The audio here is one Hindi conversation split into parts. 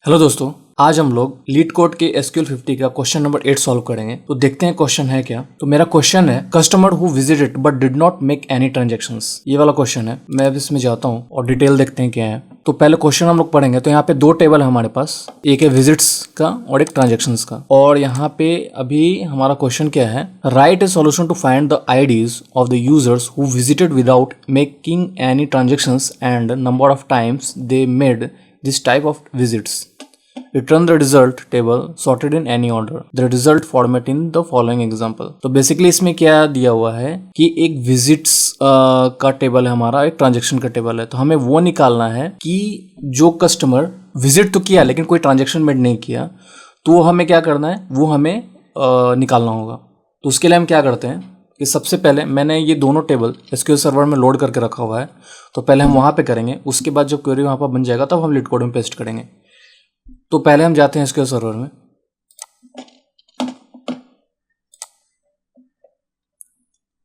हेलो दोस्तों, आज हम लोग लीड कोड के SQL 50 का क्वेश्चन नंबर 8 सॉल्व करेंगे। तो देखते हैं क्वेश्चन है क्या। तो मेरा क्वेश्चन है customer who visited but did not make any transactions. ये वाला क्वेश्चन है। मैं अब इसमें जाता हूँ और डिटेल देखते हैं क्या है। तो पहले क्वेश्चन हम लोग पढ़ेंगे। तो यहाँ पे दो टेबल है हमारे पास, एक है विजिट्स का और एक ट्रांजेक्शन्स का। और यहाँ पे अभी हमारा क्वेश्चन क्या है, write a solution to find the IDs of the users who visited without making any transactions and number of times they made this type of visits. Return the result table sorted in any order. The result format in the following example. तो बेसिकली इसमें क्या दिया हुआ है कि एक विजिट्स का टेबल है हमारा, एक ट्रांजेक्शन का टेबल है। तो हमें वो निकालना है कि जो कस्टमर विजिट तो किया लेकिन कोई ट्रांजेक्शन मेड नहीं किया, तो वो हमें क्या करना है, वो हमें निकालना होगा। तो उसके लिए हम क्या करते हैं कि सबसे पहले मैंने ये दोनों टेबल SQL सर्वर में लोड करके रखा हुआ है। तो पहले हम वहाँ पे करेंगे, उसके बाद जब क्वेरी वहाँ पर बन जाएगा तब हम लीड कोड में पेस्ट करेंगे। तो पहले हम जाते हैं SQL सर्वर में।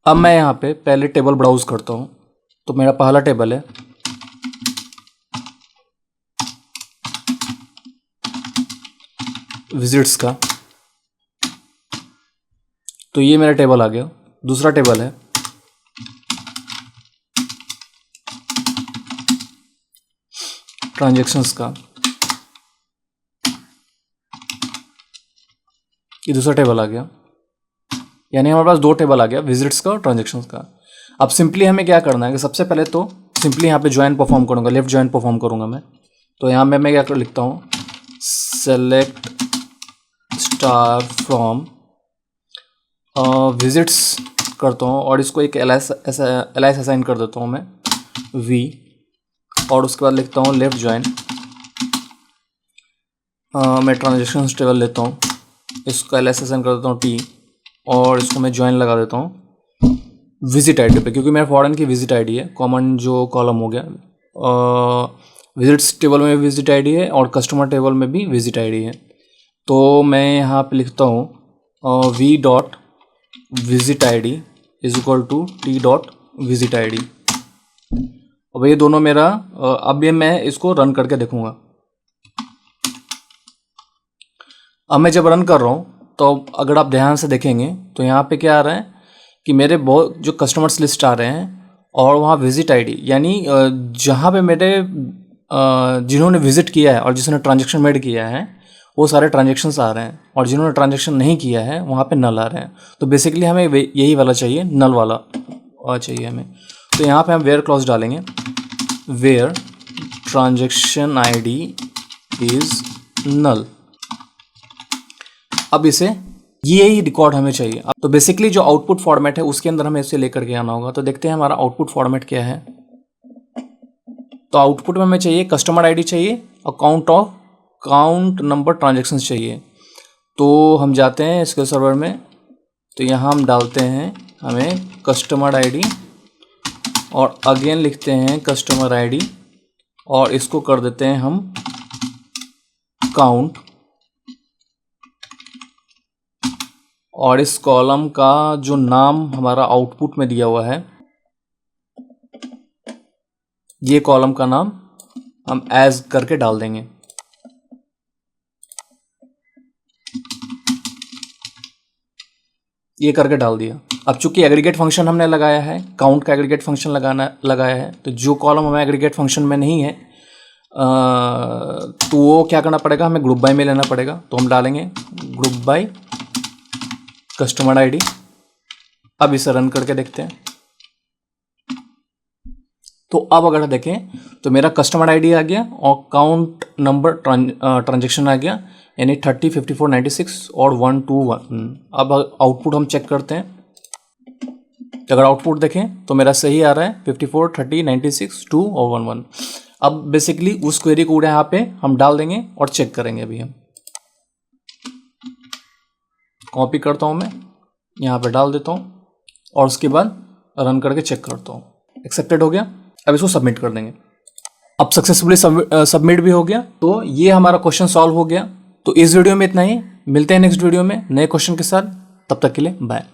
अब मैं यहाँ पे पहले टेबल ब्राउज करता हूँ। तो मेरा पहला टेबल है विजिट्स का। तो ये मेरा टेबल आ गया। दूसरा टेबल है ट्रांजैक्शंस का। ये दूसरा टेबल आ गया, यानी हमारे पास दो टेबल आ गया, विजिट्स का और ट्रांजेक्शन्स का। अब सिंपली हमें क्या करना है कि सबसे पहले तो सिंपली यहाँ पे ज्वाइन परफॉर्म करूँगा, लेफ्ट ज्वाइन परफॉर्म करूँगा मैं। तो यहाँ में मैं क्या कर लिखता हूँ, सेलेक्ट स्टार फ्रॉम विजिट्स करता हूँ और इसको एक एलाइस असाइन कर देता हूँ मैं वी, और उसके बाद लिखता हूँ लेफ्ट ज्वाइन। मैं ट्रांजेक्शन्स टेबल लेता हूँ, इसको एलाइसेशन कर देता हूँ टी, और इसको मैं ज्वाइन लगा देता हूँ विजिट आईडी पे, क्योंकि मेरा फॉरेन की विजिट आईडी है। कॉमन जो कॉलम हो गया, विजिट्स टेबल में विजिट आईडी है और कस्टमर टेबल में भी विजिट आईडी है। तो मैं यहाँ पे लिखता हूँ V dot visit ID is equal to T dot visit ID. अब ये दोनों मेरा, अब ये मैं इसको रन करके देखूँगा। अब मैं जब रन कर रहा हूँ तो अगर आप ध्यान से देखेंगे तो यहाँ पे क्या आ रहा है कि मेरे बहुत जो कस्टमर्स लिस्ट आ रहे हैं और वहाँ विजिट आईडी, यानी जहाँ पे मेरे जिन्होंने विजिट किया है और जिसने ट्रांजेक्शन मेड किया है वो सारे ट्रांजेक्शन्स आ रहे हैं, और जिन्होंने ट्रांजेक्शन नहीं किया है वहाँ पे नल आ रहे हैं। तो बेसिकली हमें यही वाला चाहिए, नल वाला चाहिए हमें। तो यहाँ पर हम वेयर क्लॉज डालेंगे, वेयर ट्रांजेक्शन ID इज़ नल। अब इसे यही रिकॉर्ड हमें चाहिए। अब तो बेसिकली जो आउटपुट फॉर्मेट है उसके अंदर हमें इसे लेकर के आना होगा। तो देखते हैं हमारा आउटपुट फॉर्मेट क्या है। तो आउटपुट में हमें चाहिए कस्टमर आईडी चाहिए और काउंट नंबर ट्रांजेक्शन चाहिए। तो हम जाते हैं SQL सर्वर में। तो यहाँ हम डालते हैं हमें कस्टमर आईडी और अगेन लिखते हैं कस्टमर आईडी और इसको कर देते हैं हम काउंट, और इस कॉलम का जो नाम हमारा आउटपुट में दिया हुआ है, ये कॉलम का नाम हम एज करके डाल देंगे। ये करके डाल दिया। अब चूंकि एग्रीगेट फंक्शन हमने लगाया है, काउंट का एग्रीगेट फंक्शन लगाया है, तो जो कॉलम हमें एग्रीगेट फंक्शन में नहीं है तो वो क्या करना पड़ेगा, हमें ग्रुप बाय में लेना पड़ेगा। तो हम डालेंगे ग्रुप बाय कस्टमर आईडी। अब इसे रन करके देखते हैं। तो अब अगर देखें तो मेरा कस्टमर आईडी आ गया और काउंट नंबर ट्रांजेक्शन आ गया, यानी 30, 54, 96 और 121। अब आउटपुट हम चेक करते हैं। तो अगर आउटपुट देखें तो मेरा सही आ रहा है, 54, 30, 96, 2 और 11। अब बेसिकली उस क्वेरी कोड यहाँ पे हम डाल देंगे और चेक करेंगे। अभी हम कॉपी करता हूँ, मैं यहाँ पे डाल देता हूँ और उसके बाद रन करके चेक करता हूँ। एक्सेप्टेड हो गया। अब इसको सबमिट कर देंगे। अब सक्सेसफुली सबमिट भी हो गया। तो ये हमारा क्वेश्चन सॉल्व हो गया। तो इस वीडियो में इतना ही। मिलते हैं नेक्स्ट वीडियो में नए क्वेश्चन के साथ। तब तक के लिए बाय।